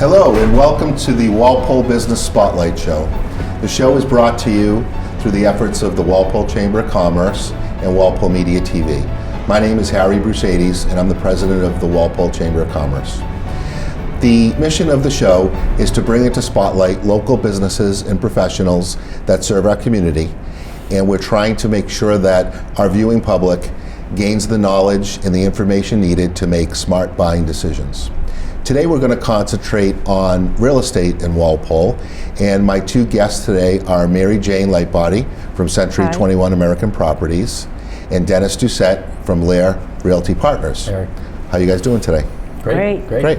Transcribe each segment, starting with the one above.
Hello and welcome to the Walpole Business Spotlight Show. The show is brought to you through the efforts of the Walpole Chamber of Commerce and Walpole Media TV. My name is Harry Brusades and I'm the president of the Walpole Chamber of Commerce. The mission of the show is to bring into spotlight local businesses and professionals that serve our community, and we're trying to make sure that our viewing public gains the knowledge and the information needed to make smart buying decisions. Today we're going to concentrate on real estate in Walpole, and my two guests today are Mary Jane Lightbody from Century 21 American Properties and Dennis Doucette from Lair Realty Partners. Eric. How are you guys doing today? Great.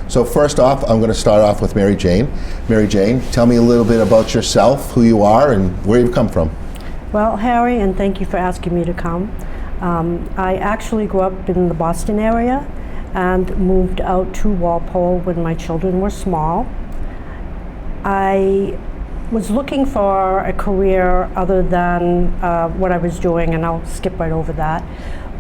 So first off, I'm going to start off with Mary Jane. Mary Jane, tell me a little bit about yourself, who you are, and where you've come from. Well, Harry, and thank you for asking me to come. I actually grew up in the Boston area and moved out to Walpole when my children were small. I was looking for a career other than what I was doing, and I'll skip right over that.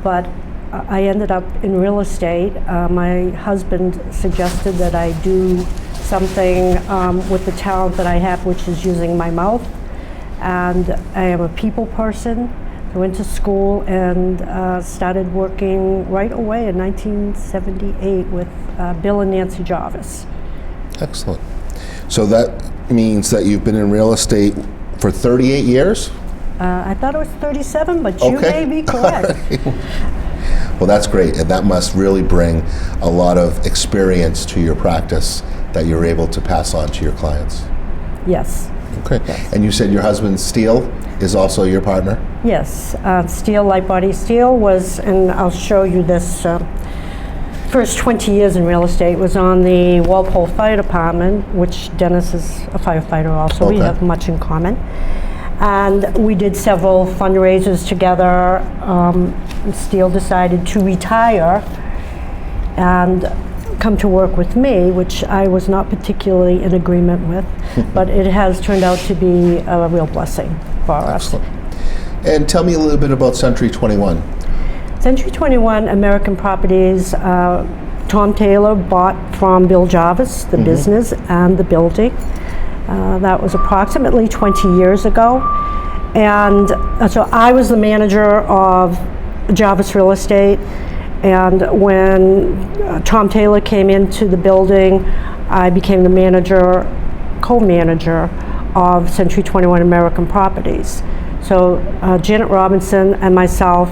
But I ended up in real estate. My husband suggested that I do something with the talent that I have, which is using my mouth. And I am a people person. I went to school and started working right away in 1978 with Bill and Nancy Jarvis. Excellent. So that means that you've been in real estate for 38 years? I thought it was 37, but you may be correct. Well, that's great, and that must really bring a lot of experience to your practice that you're able to pass on to your clients. Yes. Okay. Yes. And you said your husband, Steele, is also your partner? Yes. Steele, Lightbody Steele was, and I'll show you this, first 20 years in real estate was on the Walpole Fire Department, which Dennis is a firefighter also. We have much in common. And we did several fundraisers together. Steele decided to retire and come to work with me, which I was not particularly in agreement with, but it has turned out to be a real blessing for us. And tell me a little bit about Century 21. Century 21 American Properties, Tom Taylor bought from Bill Jarvis, the business and the building. That was approximately 20 years ago. And so I was the manager of Jarvis Real Estate. And when Tom Taylor came into the building, I became the manager, co-manager of Century 21 American Properties. So Janet Robinson and myself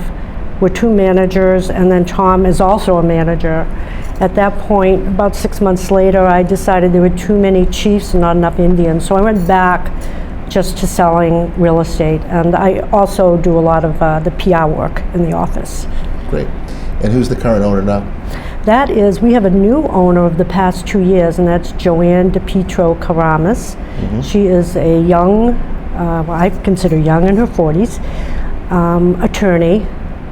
were two managers, and then Tom is also a manager. At that point, about 6 months later, I decided there were too many chiefs and not enough Indians. So I went back just to selling real estate. And I also do a lot of the PR work in the office. Great. And who's the current owner now? That is, we have a new owner of the past 2 years, and that's Joanne DePietro Karamas. She is a young, well, I consider young, in her 40s, attorney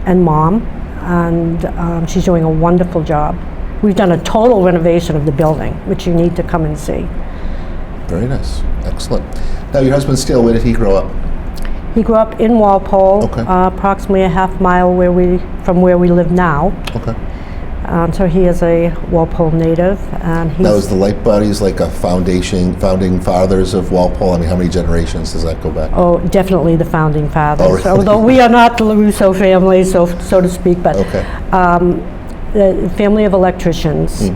and mom, and she's doing a wonderful job. We've done a total renovation of the building, which you need to come and see. Very nice. Excellent. Now, your husband Steele, where did he grow up? He grew up in Walpole, approximately a half mile from where we live now. Okay. So he is a Walpole native, and he's... Now, is the Lightbodies like a founding fathers of Walpole? I mean, how many generations does that go back? Oh, definitely the founding fathers. Oh, really? Although we are not the LaRusso family, so to speak, but the family of electricians.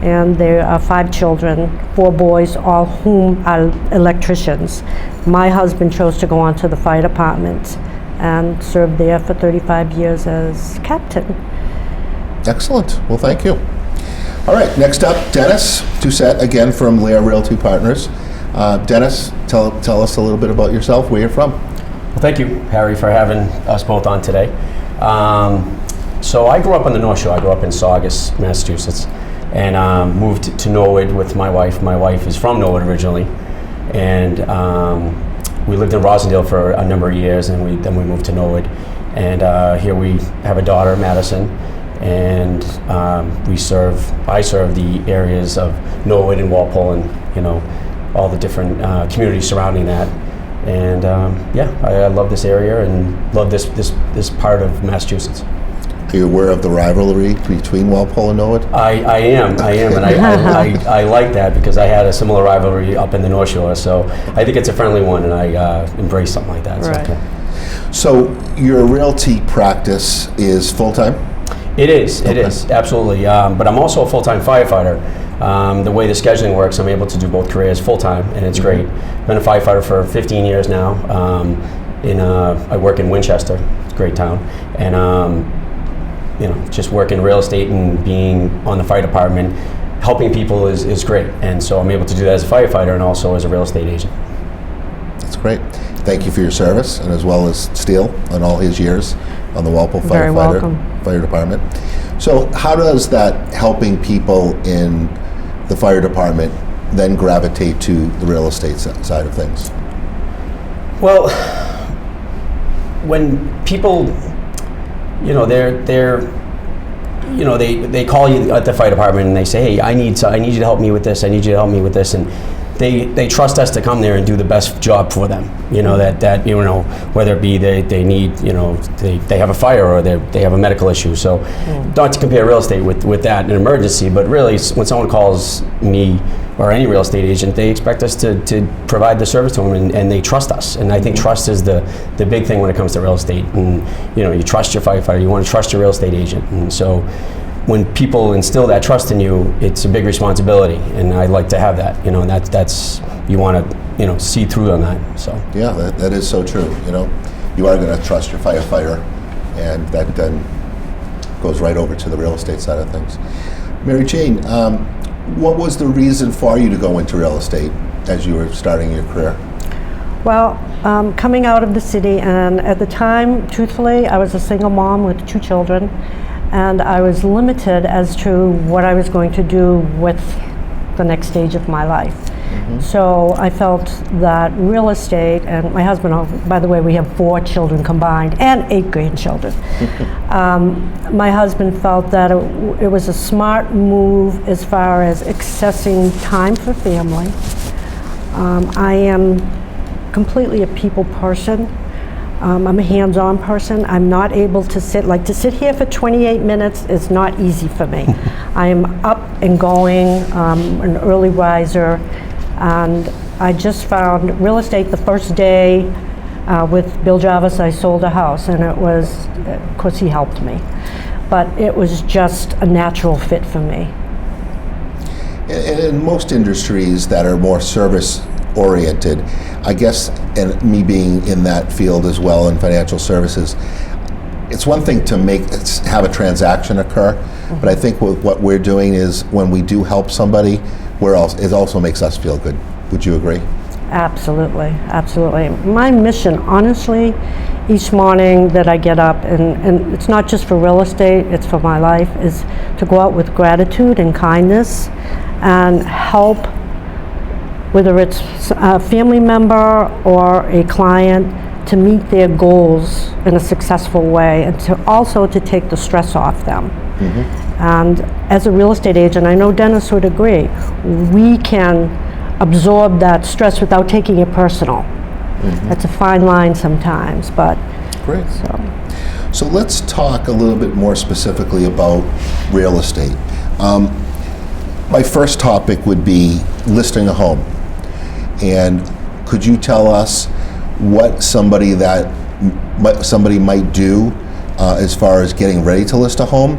And there are 5 children, 4 boys, all whom are electricians. My husband chose to go on to the fire department and served there for 35 years as captain. Excellent. Well, thank you. All right, next up, Dennis Doucette, again from Lair Realty Partners. Dennis, tell us a little bit about yourself, where you're from. Well, thank you, Harry, for having us both on today. So I grew up on the North Shore. I grew up in Saugus, Massachusetts, and moved to Norwood with my wife. My wife is from Norwood originally, and we lived in Rosendale for a number of years, and then we moved to Norwood. And here we have a daughter, Madison, and I serve the areas of Norwood and Walpole, and all the different communities surrounding that. And I love this area and love this part of Massachusetts. Are you aware of the rivalry between Walpole and Norwood? I am, and I like that because I had a similar rivalry up in the North Shore, so I think it's a friendly one, and I embrace something like that. Right. So your realty practice is full-time? It is, absolutely. But I'm also a full-time firefighter. The way the scheduling works, I'm able to do both careers full-time, and it's great. Been a firefighter for 15 years now. I work in Winchester, it's a great town, and just working real estate and being on the fire department, helping people is great. And so I'm able to do that as a firefighter and also as a real estate agent. That's great. Thank you for your service, and as well as Steele on all his years on the Walpole Very welcome. Fire Department. So how does that helping people in the fire department then gravitate to the real estate side of things? Well, when people, they call you at the fire department and they say, hey, I need you to help me with this, I need you to help me with this, and they trust us to come there and do the best job for them. Whether it be they need, they have a fire or they have a medical issue. So not to compare real estate with that, an emergency, but really when someone calls me or any real estate agent, they expect us to provide the service to them, and they trust us. And I think trust is the big thing when it comes to real estate. And you trust your firefighter, you want to trust your real estate agent. And so when people instill that trust in you, it's a big responsibility, and I like to have that. And that's you want to see through on that. So yeah, that is so true. You are going to trust your firefighter, and that then goes right over to the real estate side of things. Mary Jane, what was the reason for you to go into real estate as you were starting your career? Well, coming out of the city, and at the time, truthfully, I was a single mom with 2 children, and I was limited as to what I was going to do with the next stage of my life. So I felt that real estate, and my husband, by the way, we have 4 children combined and 8 grandchildren. My husband felt that it was a smart move as far as accessing time for family. I am completely a people person. I'm a hands-on person. I'm not able to sit here for 28 minutes is not easy for me. I am up and going, an early riser, and I just found real estate the first day with Bill Jarvis. I sold a house, and it was, of course, he helped me, but it was just a natural fit for me. And in most industries that are more service oriented, I guess, and me being in that field as well in financial services, it's one thing to have a transaction occur, but I think what we're doing is when we do help somebody, it also makes us feel good. Would you agree? Absolutely, absolutely. My mission, honestly, each morning that I get up, and it's not just for real estate, it's for my life, is to go out with gratitude and kindness and help, whether it's a family member or a client, to meet their goals in a successful way, and to take the stress off them. And as a real estate agent, I know Dennis would agree, we can absorb that stress without taking it personal. That's a fine line sometimes, but great. So let's talk a little bit more specifically about real estate. My first topic would be listing a home. And could you tell us what somebody might do as far as getting ready to list a home?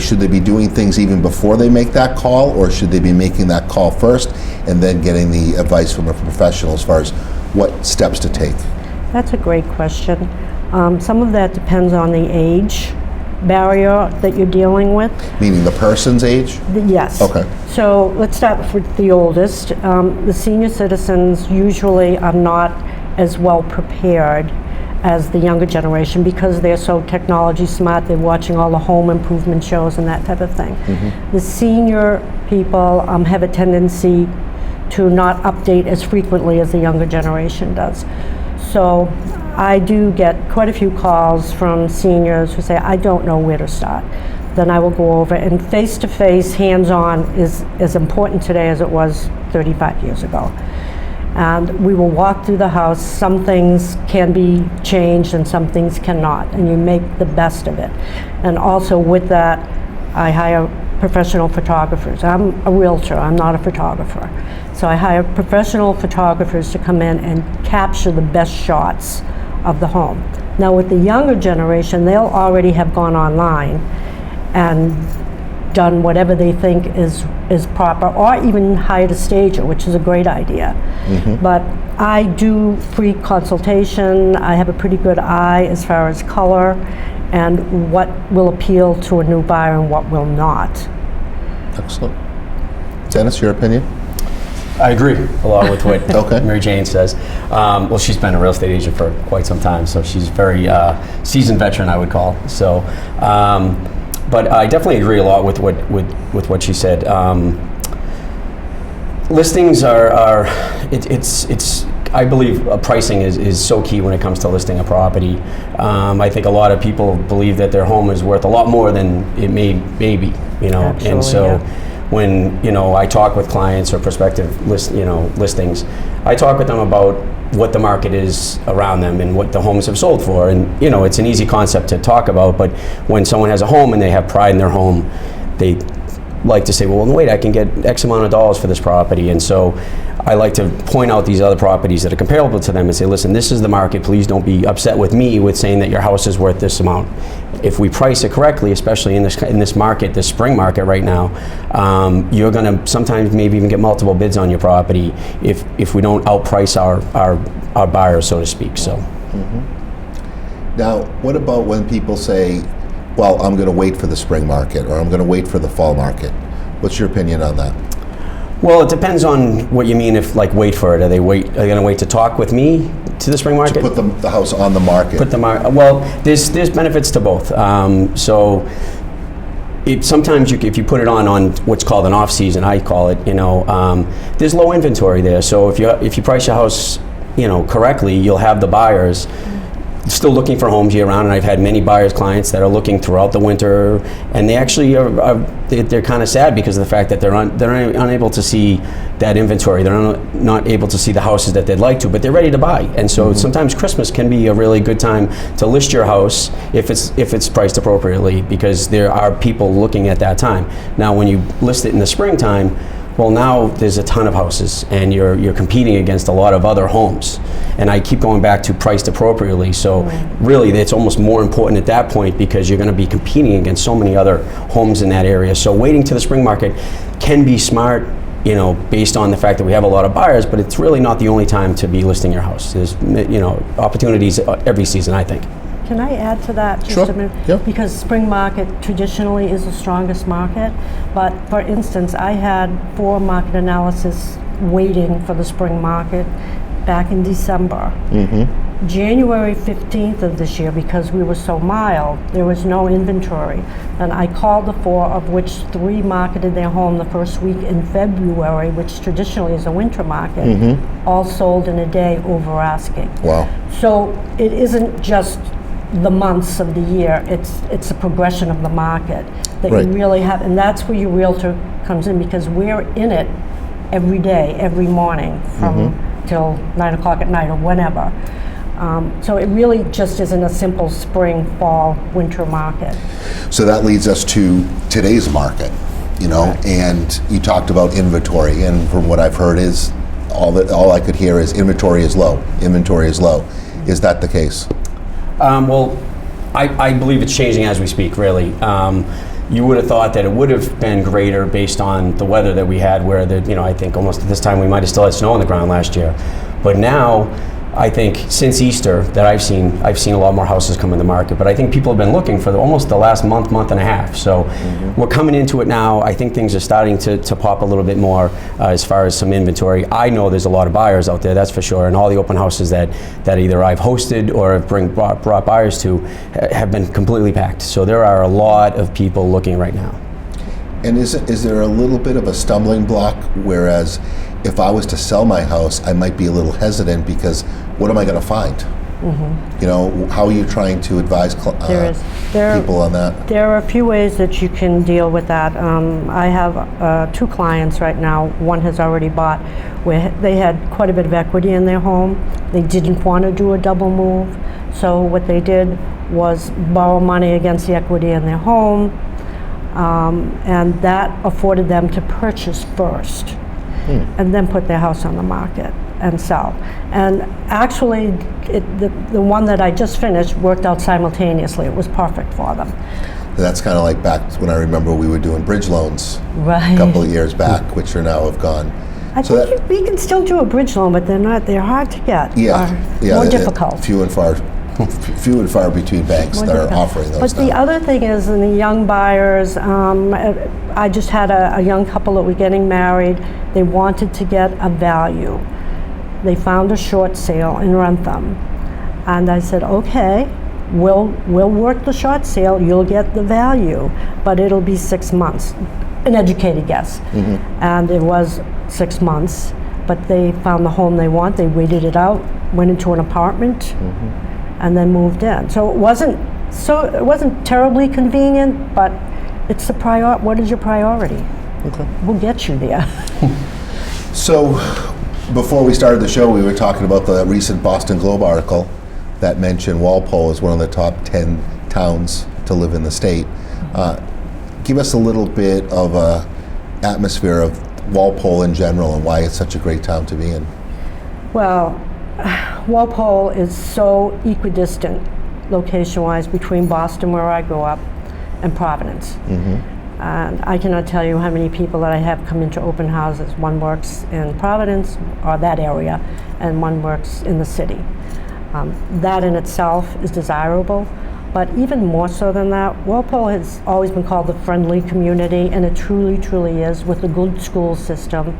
Should they be doing things even before they make that call, or should they be making that call first and then getting the advice from a professional as far as what steps to take? That's a great question. Some of that depends on the age barrier that you're dealing with. Meaning the person's age? Yes. Okay. So let's start with the oldest. The senior citizens usually are not as well prepared as the younger generation because they're so technology smart. They're watching all the home improvement shows and that type of thing. The senior people have a tendency to not update as frequently as the younger generation does. So I do get quite a few calls from seniors who say, I don't know where to start. Then I will go over, and face-to-face, hands-on is as important today as it was 35 years ago. And we will walk through the house. Some things can be changed and some things cannot, and you make the best of it. And also with that, I hire professional photographers. I'm a realtor, I'm not a photographer. So I hire professional photographers to come in and capture the best shots of the home. Now with the younger generation, they'll already have gone online and done whatever they think is proper, or even hired a stager, which is a great idea. But I do free consultation. I have a pretty good eye as far as color and what will appeal to a new buyer and what will not. Excellent. Dennis, your opinion? I agree a lot with what Okay. Mary Jane says. Well, she's been a real estate agent for quite some time, so she's very seasoned veteran, I would call. So, but I definitely agree a lot with what she said. Listings are it's I believe pricing is so key when it comes to listing a property. I think a lot of people believe that their home is worth a lot more than it may be, you know. Absolutely, and so yeah. when, you know, I talk with clients or prospective listings, I talk with them about what the market is around them and what the homes have sold for. And, you know, it's an easy concept to talk about, but when someone has a home and they have pride in their home, they like to say, well, wait, I can get X amount of dollars for this property. And so I like to point out these other properties that are comparable to them and say, listen, this is the market. Please don't be upset with me with saying that your house is worth this amount. If we price it correctly, especially in this market, this spring market right now, you're going to sometimes maybe even get multiple bids on your property if we don't outprice our buyers, so to speak. So. Now, what about when people say, well, I'm going to wait for the spring market or I'm going to wait for the fall market? What's your opinion on that? Well, it depends on what you mean. If like wait for it, are they going to wait to talk with me to the spring market? To put the house on the market. Well, there's benefits to both. So sometimes if you put it on what's called an off season, I call it, you know, there's low inventory there. So if you price your house, you know, correctly, you'll have the buyers still looking for homes year round, and I've had many buyers clients that are looking throughout the winter, and they actually they're kind of sad because of the fact that they're unable to see that inventory. They're not able to see the houses that they'd like to, but they're ready to buy. And so sometimes Christmas can be a really good time to list your house if it's priced appropriately, because there are people looking at that time. Now, when you list it in the springtime, well, now there's a ton of houses and you're competing against a lot of other homes. And I keep going back to priced appropriately. So really it's almost more important at that point because you're going to be competing against so many other homes in that area. So waiting to the spring market can be smart, you know, based on the fact that we have a lot of buyers, but it's really not the only time to be listing your house. There's, you know, opportunities every season, I think. Can I add to that just Sure. a minute? Yeah. Because spring market traditionally is the strongest market. But for instance, I had 4 market analysis waiting for the spring market back in December. January 15th of this year, because we were so mild, there was no inventory. And I called the 4, of which 3 marketed their home the first week in February, which traditionally is a winter market, all sold in a day over asking. Wow. So it isn't just the months of the year, it's a progression of the market that Right. you really have, and that's where your realtor comes in, because we're in it every day, every morning from till 9 o'clock at night or whenever. So it really just isn't a simple spring, fall, winter market. So that leads us to today's market, you know, Correct. and you talked about inventory, and from what I've heard is all I could hear is inventory is low. Inventory is low. Is that the case? Well, I believe it's changing as we speak, really. You would have thought that it would have been greater based on the weather that we had, where I think almost at this time we might have still had snow on the ground last year. But now, I think since Easter that I've seen a lot more houses come in the market. But I think people have been looking for almost the last month and a half. So we're coming into it now. I think things are starting to pop a little bit more as far as some inventory. I know there's a lot of buyers out there, that's for sure. And all the open houses that either I've hosted or have brought buyers to have been completely packed. So there are a lot of people looking right now. And is there a little bit of a stumbling block, whereas if I was to sell my house, I might be a little hesitant because what am I going to find? You know, how are you trying to advise people on that? There are a few ways that you can deal with that. I have 2 clients right now. One has already bought, where they had quite a bit of equity in their home. They didn't want to do a double move, so what they did was borrow money against the equity in their home, and that afforded them to purchase first, and then put their house on the market and sell. And actually, the one that I just finished worked out simultaneously. It was perfect for them. That's kind of like back when I remember we were doing bridge loans Right. a couple of years back, which are now have gone. I think we can still do a bridge loan, but they're hard to get. More difficult. Few and far between banks that are offering those. But the other thing is, in the young buyers, I just had a young couple that were getting married. They wanted to get a value. They found a short sale in Rentham, and I said, okay, we'll work the short sale. You'll get the value, but it'll be 6 months. An educated guess, and it was 6 months. But they found the home they want. They waited it out, went into an apartment, and then moved in. So it wasn't terribly convenient, but it's the what is your priority? Okay. We'll get you there. So, before we started the show, we were talking about the recent Boston Globe article that mentioned Walpole as one of the top 10 towns to live in the state. Give us a little bit of a atmosphere of Walpole in general and why it's such a great town to be in. Well, Walpole is so equidistant location-wise between Boston, where I grew up, and Providence. And I cannot tell you how many people that I have come into open houses. One works in Providence, or that area, and one works in the city. That in itself is desirable, but even more so than that, Walpole has always been called the friendly community, and it truly, truly is, with a good school system,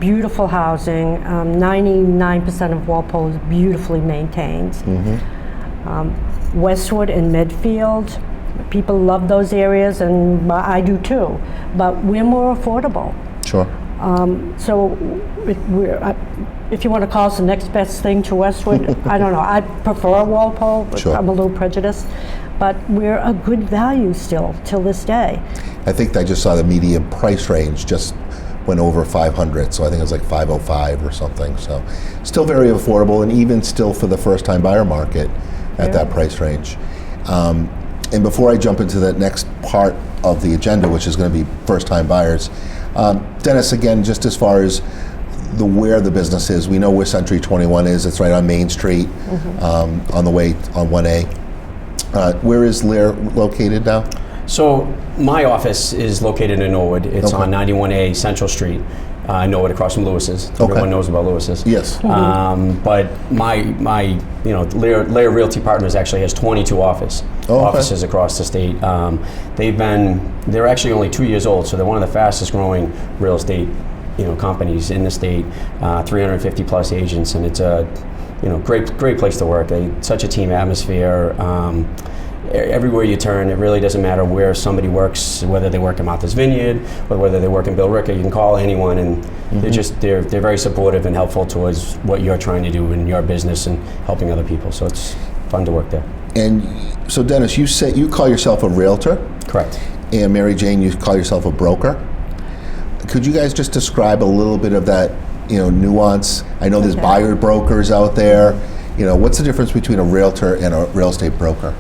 beautiful housing. 99% of Walpole is beautifully maintained. Westwood and Midfield, people love those areas, and I do too, but we're more affordable. Sure. So if you want to call us the next best thing to Westwood, I don't know. I prefer Walpole, but Sure. I'm a little prejudiced, but we're a good value still till this day. I think I just saw the median price range just went over 500, so I think it was like 505 or something. So still very affordable, and even still for the first-time buyer market at that price range. And before I jump into the next part of the agenda, which is going to be first-time buyers, Dennis, again, just as far as where the business is, we know where Century 21 is. It's right on Main Street, on the way on 1A. Where is Lear located now? So my office is located in Norwood. It's on 91A Central Street. I know it across from Lewis's. Everyone knows about Lewis's. Yes. But my Lear Realty Partners actually has 22 offices across the state. They're actually only 2 years old, so they're one of the fastest growing real estate companies in the state. 350 plus agents, and it's a great place to work. Such a team atmosphere. Everywhere you turn, it really doesn't matter where somebody works, whether they work in Martha's Vineyard or whether they work in Bill Ricker. You can call anyone, and they're very supportive and helpful towards what you're trying to do in your business and helping other people. So it's fun to work there. And so, Dennis, you say you call yourself a realtor? Correct. And Mary Jane, you call yourself a broker. Could you guys just describe a little bit of that, nuance? I know there's buyer brokers out there. What's the difference between a realtor and a real estate broker?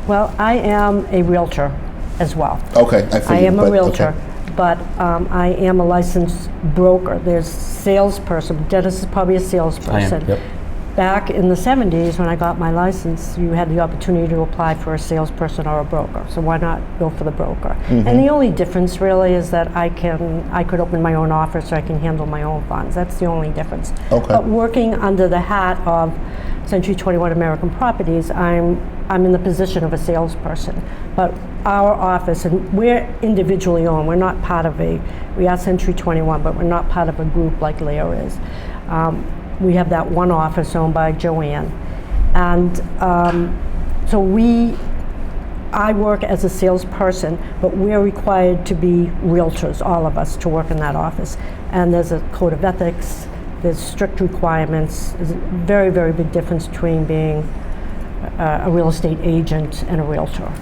Well, I am a realtor as well. Okay, I figured. I am a realtor, but I am a licensed broker. There's salesperson. Dennis is probably a salesperson. I am, yep. Back in the 70s, when I got my license, you had the opportunity to apply for a salesperson or a broker. So why not go for the broker? And the only difference really is that I could open my own office, or I can handle my own funds. That's the only difference. Okay. But working under the hat of Century 21 American Properties, I'm in the position of a salesperson. But our office, and we're individually owned. We're not part of we are Century 21, but we're not part of a group like Lear is. We have that one office owned by Joanne. And so I work as a salesperson, but we're required to be realtors, all of us, to work in that office. And there's a code of ethics There's strict requirements. There's a very, very big difference between being a real estate agent and a realtor.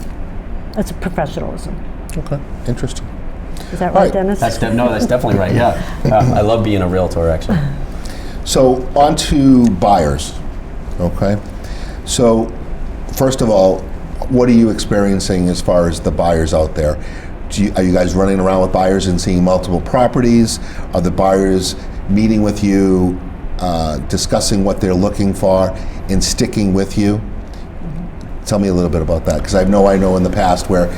That's a professionalism. Okay, interesting. Is that All right, right. Dennis? That's definitely right. Yeah, I love being a realtor actually. So on to buyers, okay? So first of all, what are you experiencing as far as the buyers out there? Are you guys running around with buyers and seeing multiple properties? Are the buyers meeting with you, discussing what they're looking for, and sticking with you? Tell me a little bit about that, because I know in the past where,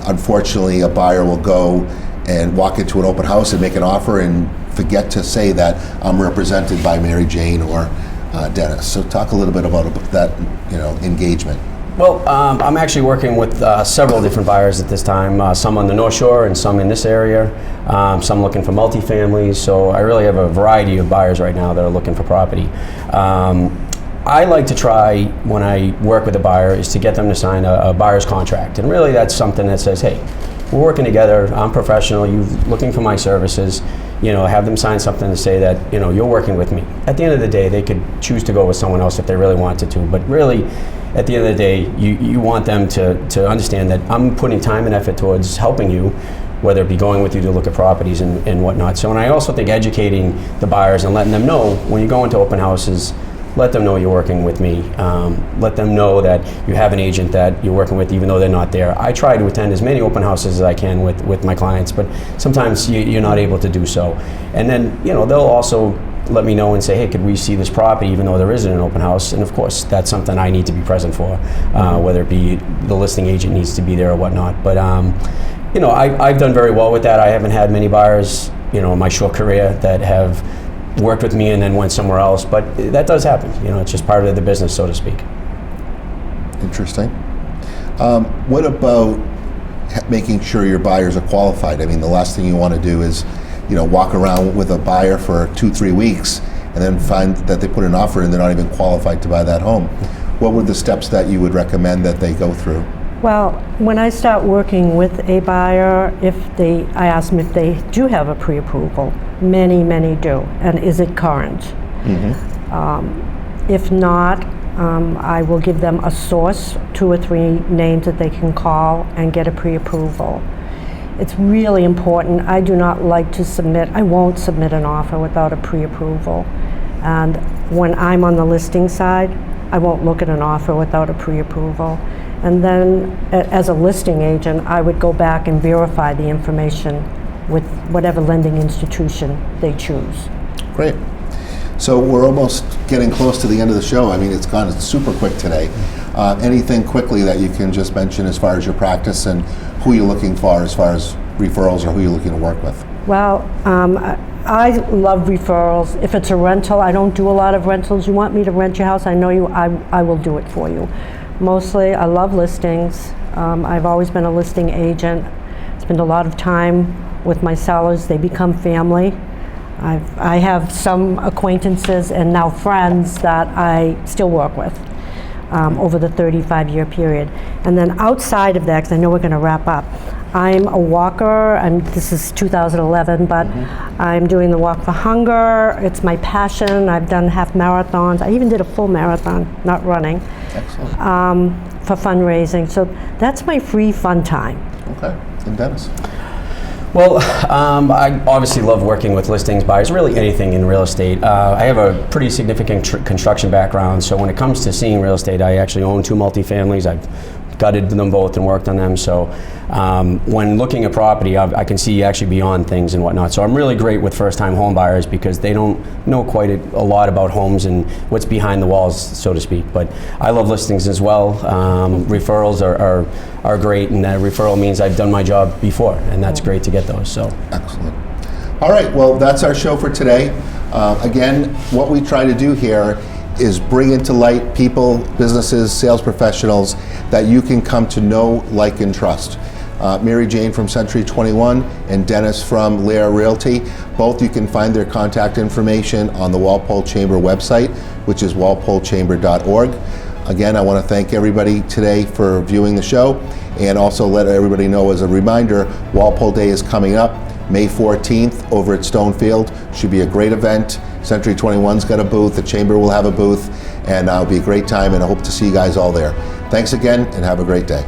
unfortunately, a buyer will go and walk into an open house and make an offer and forget to say that I'm represented by Mary Jane or Dennis. So talk a little bit about that, engagement. Well, I'm actually working with several different buyers at this time, some on the North Shore and some in this area, some looking for multifamilies. So I really have a variety of buyers right now that are looking for property. I like to try, when I work with a buyer, is to get them to sign a buyer's contract. And really that's something that says, hey, we're working together, I'm professional, you're looking for my services, have them sign something to say that, you're working with me. At the end of the day, they could choose to go with someone else if they really wanted to, but really, at the end of the day, you want them to understand that I'm putting time and effort towards helping you, whether it be going with you to look at properties and whatnot. So, and I also think educating the buyers and letting them know when you go into open houses, let them know you're working with me. Let them know that you have an agent that you're working with even though they're not there. I try to attend as many open houses as I can with my clients, but sometimes you're not able to do so. And then, they'll also let me know and say, hey, could we see this property even though there isn't an open house? And of course, that's something I need to be present for, whether it be the listing agent needs to be there or whatnot. But, I've done very well with that. I haven't had many buyers, in my short career that have worked with me and then went somewhere else, but that does happen. It's just part of the business, so to speak. Interesting. What about making sure your buyers are qualified? I mean, the last thing you want to do is, walk around with a buyer for 2-3 weeks and then find that they put an offer and they're not even qualified to buy that home. What were the steps that you would recommend that they go through? Well, when I start working with a buyer, I ask them if they do have a pre-approval. Many do. And is it current? If not, I will give them a source, 2 or 3 names that they can call and get a pre-approval. It's really important. I do not like to I won't submit an offer without a pre-approval. And when I'm on the listing side, I won't look at an offer without a pre-approval. And then as a listing agent, I would go back and verify the information with whatever lending institution they choose. Great. So we're almost getting close to the end of the show. I mean, it's gone super quick today. Anything quickly that you can just mention as far as your practice and who you're looking for as far as referrals or who you're looking to work with? Well, I love referrals. If it's a rental, I don't do a lot of rentals. You want me to rent your house, I know I will do it for you. Mostly, I love listings. I've always been a listing agent. Spend a lot of time with my sellers. They become family. I have some acquaintances and now friends that I still work with over the 35-year period. And then outside of that, because I know we're going to wrap up, I'm a walker, and this is 2011, but I'm doing the Walk for Hunger. It's my passion. I've done half marathons. I even did a full marathon, not running. Excellent. For fundraising. So that's my free fun time. Okay. And Dennis? Well, I obviously love working with listings, buyers, really anything in real estate. I have a pretty significant construction background, so when it comes to seeing real estate, I actually own 2 multifamilies. I've gutted them both and worked on them, so when looking at property, I can see actually beyond things and whatnot. So I'm really great with first-time home buyers because they don't know quite a lot about homes and what's behind the walls, so to speak. But I love listings as well. Referrals are great, and that referral means I've done my job before, and that's great to get those. So excellent. All right, well, that's our show for today. Again, what we try to do here is bring into light people, businesses, sales professionals that you can come to know, like, and trust. Mary Jane from Century 21 and Dennis from Lair Realty. Both you can find their contact information on the Walpole Chamber website, which is walpolechamber.org. Again, I want to thank everybody today for viewing the show, and also let everybody know as a reminder, Walpole Day is coming up, May 14th over at Stonefield. Should be a great event. Century 21's got a booth, the Chamber will have a booth, and it'll be a great time, and I hope to see you guys all there. Thanks again, and have a great day.